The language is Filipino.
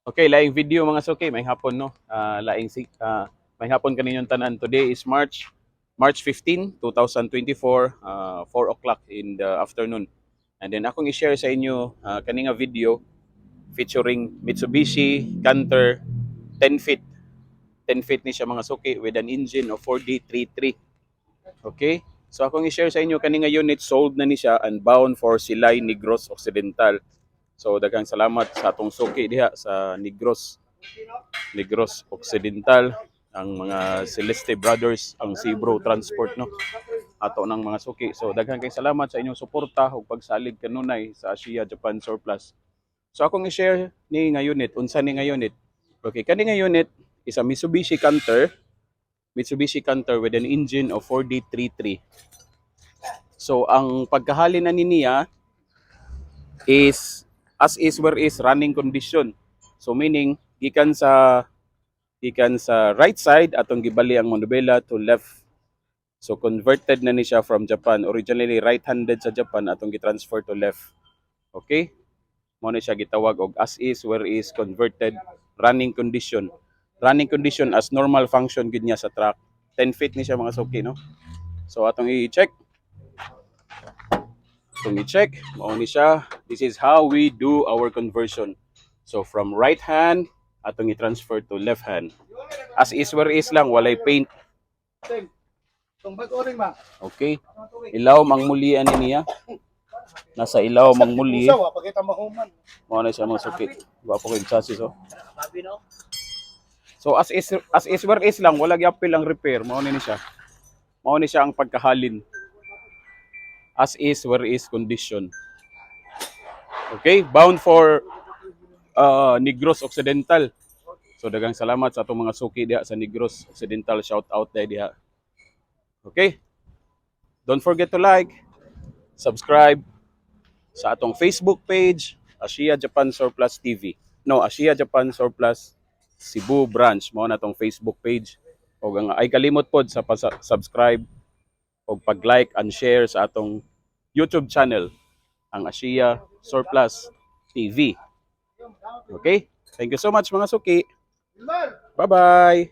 Okay, laing video mga suki, may hapon no. May hapon kaninyong tanan. Today is March 15, 2024, 4 o'clock in the afternoon. And then akong i-share sa inyo kaninga video featuring Mitsubishi Canter 10 feet. 10 feet ni siya mga suki with an engine of 4D33. Okay? So akong i-share sa inyo kaninga unit sold na ni siya and bound for Silay, Negros Occidental. So daghang salamat sa atong suki diha sa Negros Occidental, ang mga Celeste Brothers, ang Cibro Transport no. Ato ng mga suki. So daghang kay salamat sa inyong suporta ug pagsalig kanunay sa Asia Japan Surplus. So akong i-share ni nga unit, unsa ni nga unit. Okay, kani nga unit is a Mitsubishi Canter with an engine of 4D33. So ang pagkahalin na niya is as is where is running condition. So meaning gikan sa right side atong gibali ang manubela to left. So converted na ni siya from Japan. Originally right-handed sa Japan atong gitransfer to left. Okay? Mo na siya gitawag og as is where is converted running condition. Running condition as normal function gid niya sa truck. 10 feet ni siya mga suki no. So atong i-check. Mao ni siya. This is how we do our conversion. So from right hand atong i-transfer to left hand. As is where is lang, walay paint. Okay. Ilaw mang mulian niya. Nasa ilaw mang muli. Mao na siya mga suki. Wapo ko yung chassis oh. So as is where is lang, wala gyapil ang repair. Mao ni siya. Mao ni siya ang pagkahalin. As is where is condition. Okay, bound for Negros Occidental. So daghang salamat sa atong mga suki diha sa Negros Occidental. Shout out diha. Okay? Don't forget to like, subscribe sa atong Facebook page, Asia Japan Surplus TV. No, Asia Japan Surplus Cebu branch mao na tong Facebook page. Og ang ay kalimot pod sa subscribe og pag-like and share sa atong YouTube channel, ang Asia Surplus TV. Okay? Thank you so much mga suki. Bye-bye.